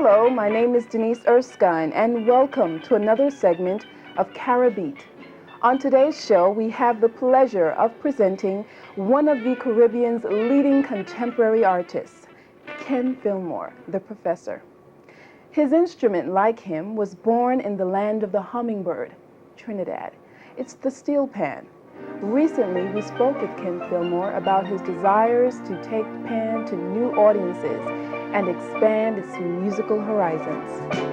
Hello, my name is Denise Erskine, and welcome to another segment of Caribbean. On today's show, we have the pleasure of presenting one of the Caribbean's leading contemporary artists, Ken Philmore, the professor. His instrument, like him, was born in the land of the hummingbird, Trinidad. It's the steel pan. Recently, we spoke with Ken Philmore about his desires to take pan to new audiences and expand its musical horizons.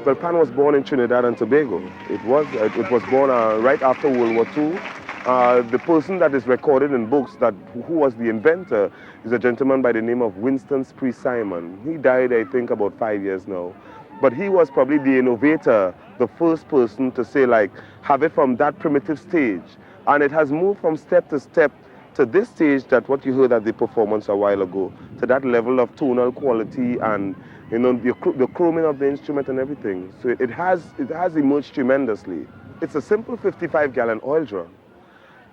Well, pan was born in Trinidad and Tobago. It was born right after World War II. The person that is recorded in books that who was the inventor is a gentleman by the name of Winston Spree Simon. He died, I think, about 5 years now. But he was probably the innovator, the first person to say, like, have it from that primitive stage. And it has moved from step to this stage, that what you heard at the performance a while ago, to that level of tonal quality and the chroming of the instrument and everything. So it has emerged tremendously. It's a simple 55-gallon oil drum,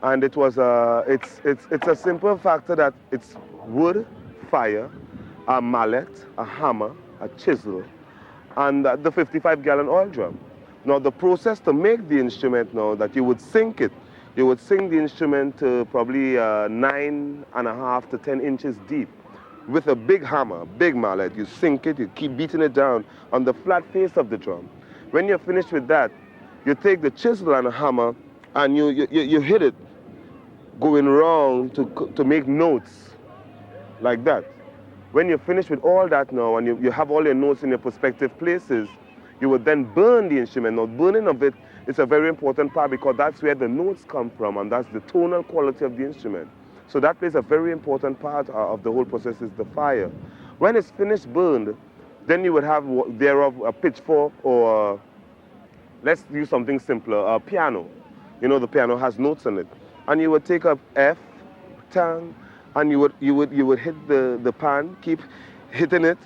and it's a simple factor that it's wood, fire, a mallet, a hammer, a chisel, and the 55-gallon oil drum. Now the process to make the instrument now, that you would sink it. You would sink the instrument to probably 9.5 to 10 inches deep with a big hammer, big mallet. You sink it, you keep beating it down on the flat face of the drum. When you're finished with that, you take the chisel and a hammer and you hit it going round to make notes like that. When you're finished with all that now and you have all your notes in your prospective places, you would then burn the instrument. Now, burning of it is a very important part because that's where the notes come from and that's the tonal quality of the instrument. So that plays a very important part of the whole process, is the fire. When it's finished burned, then you would have thereof a pitchfork or let's use something simpler, a piano. You know, the piano has notes on it. And you would take up F, tang, and you would hit the pan, keep hitting it,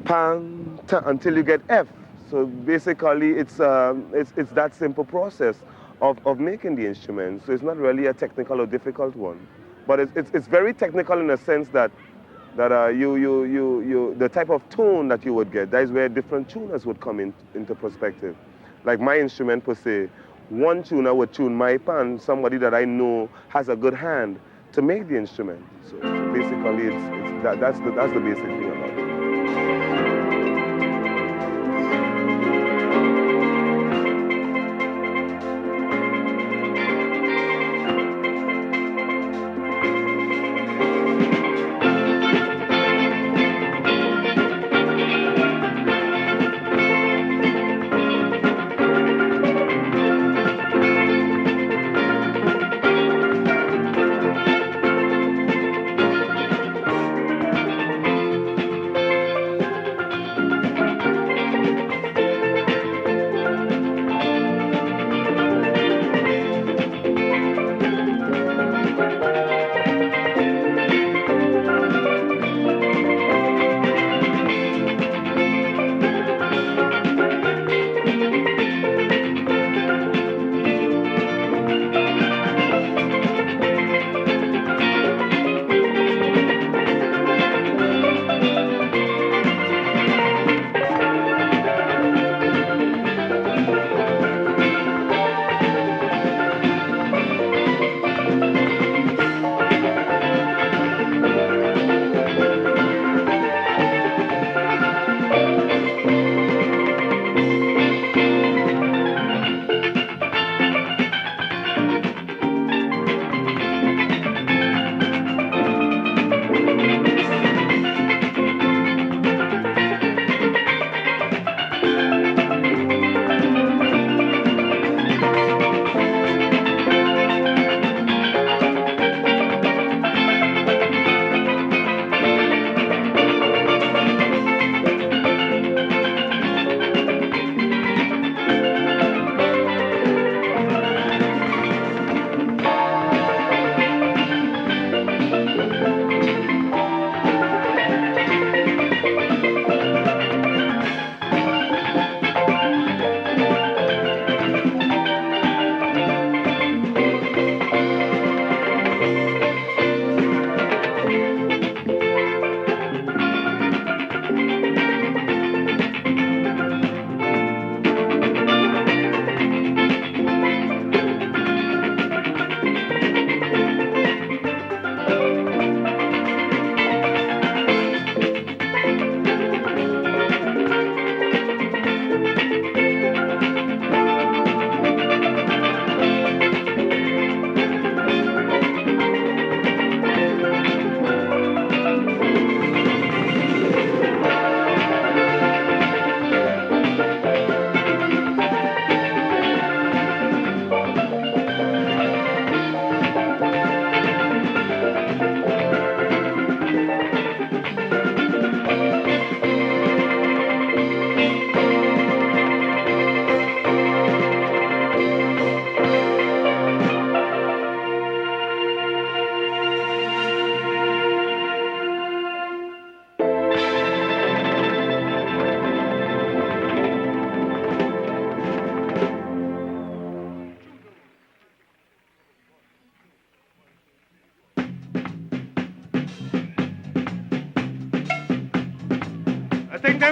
pan, tang, until you get F. So basically, it's that simple process of making the instrument. So it's not really a technical or difficult one, but it's very technical in a sense that the type of tone that you would get. That is where different tuners would come into perspective. Like my instrument per se, one tuner would tune my pan, somebody that I know has a good hand to make the instrument. So basically, that's the basic thing about it.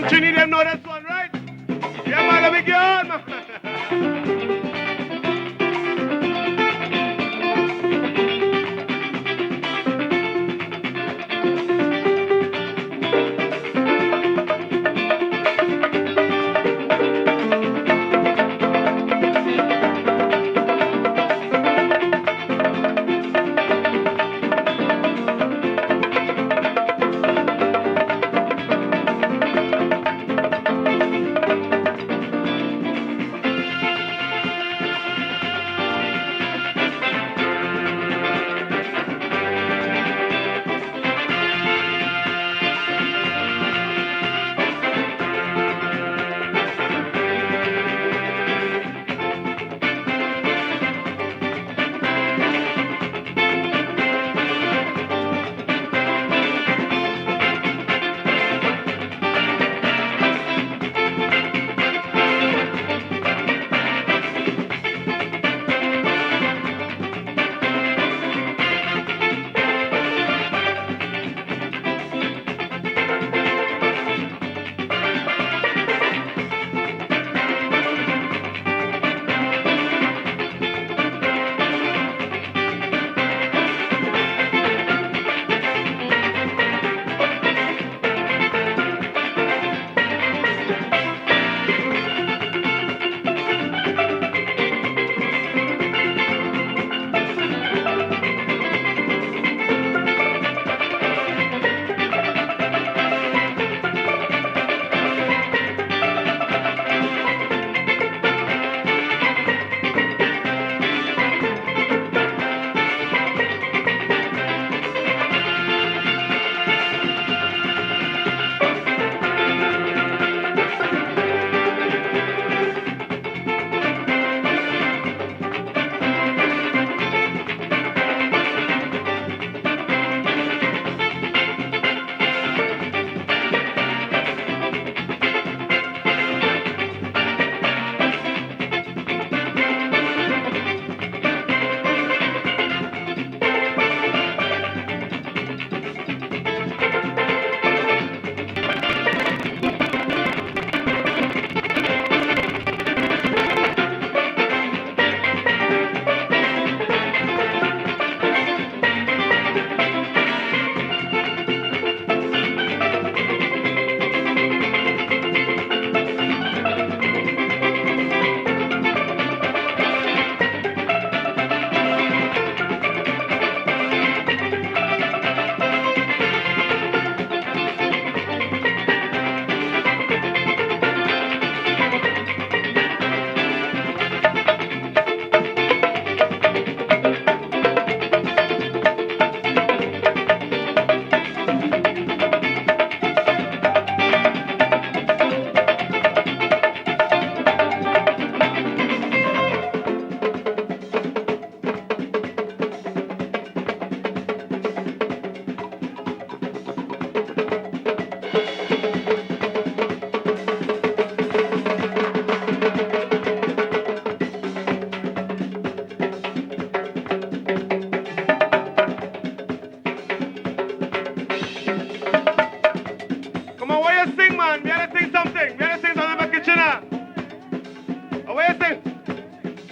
Trini, them know this one, right? Yeah, man, let me get on, man.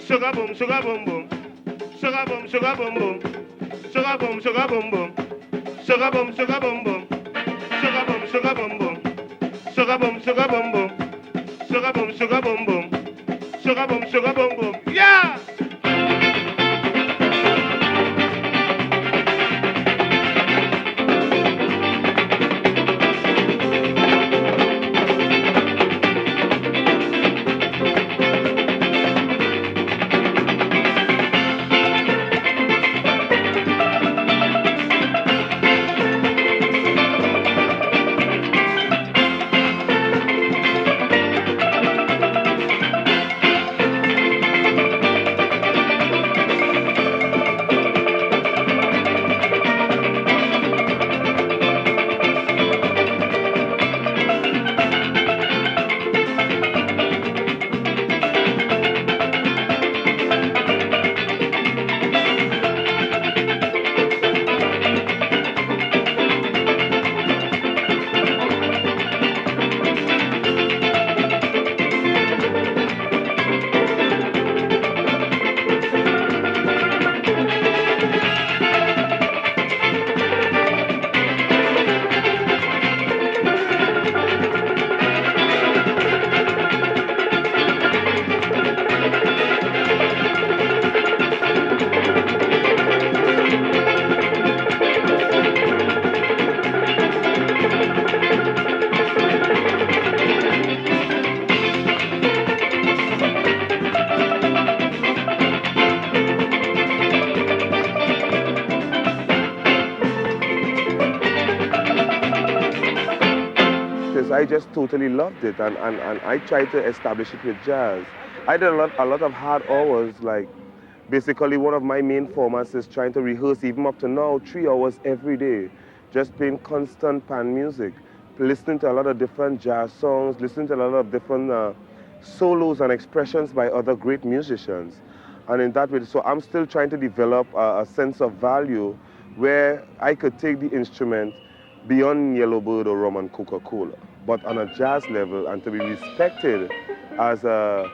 Sugar boom, sugar boom boom. Sugar boom, sugar boom boom. Sugar boom, sugar boom boom. Sugar boom, sugar boom boom. Sugar boom, sugar boom boom. Sugar boom, sugar boom boom. Sugar boom, sugar boom boom. Sugar boom, sugar boom boom. Yeah! just totally loved it, and I tried to establish it with jazz. I did a lot of hard hours, like basically one of my main formats is trying to rehearse even up to now 3 hours every day, just playing constant pan music, listening to a lot of different jazz songs, listening to a lot of different solos and expressions by other great musicians. And in that way, so I'm still trying to develop a sense of value where I could take the instrument beyond Yellowbird or rum and Coca-Cola, but on a jazz level, and to be respected as a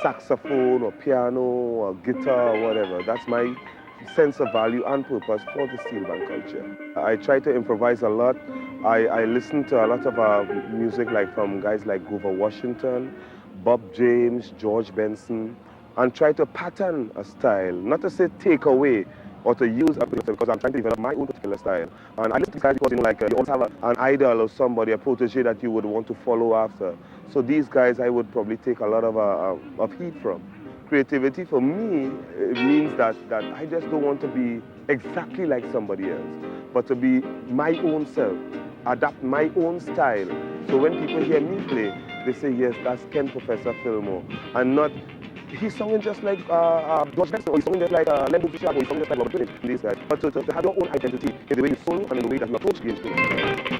saxophone or piano or guitar or whatever. That's my sense of value and purpose for the steel band culture. I try to improvise a lot. I listen to a lot of music like from guys like Grover Washington, Bob James, George Benson, and try to pattern a style, not to say take away or to use a particular, because I'm trying to develop my own particular style. And I listen to these guys because, you know, like you always have an idol or somebody, a protege that you would want to follow after. So these guys I would probably take a lot of heat from. Creativity for me, it means that I just don't want to be exactly like somebody else, but to be my own self, adapt my own style. So when people hear me play, they say, yes, that's Ken Professor Philmore, and not he's singing just like George Benson, or he's singing just like Len Bishop, or he's singing just like Robert Phillips, these guys. But to have your own identity in the way you solo and in the way that you approach the instrument.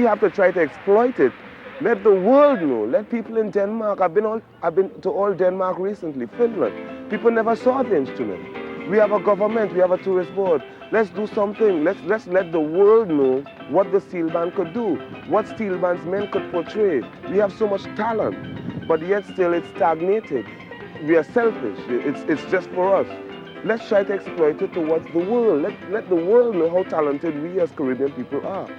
have to try to exploit it. Let the world know. Let people in Denmark. I've been to all Denmark recently, Finland. People never saw the instrument. We have a government. We have a tourist board. Let's do something. Let's let the world know what the steel band could do, what steel band's men could portray. We have so much talent, but yet still it's stagnated. We are selfish. It's just for us. Let's try to exploit it towards the world. Let the world know how talented we as Caribbean people are.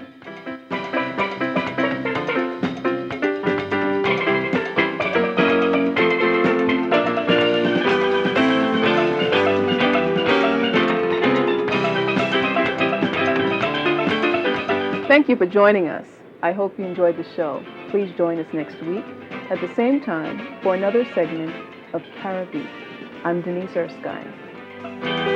Thank you for joining us. I hope you enjoyed the show. Please join us next week at the same time for another segment of Caribbean. I'm Denise Erskine.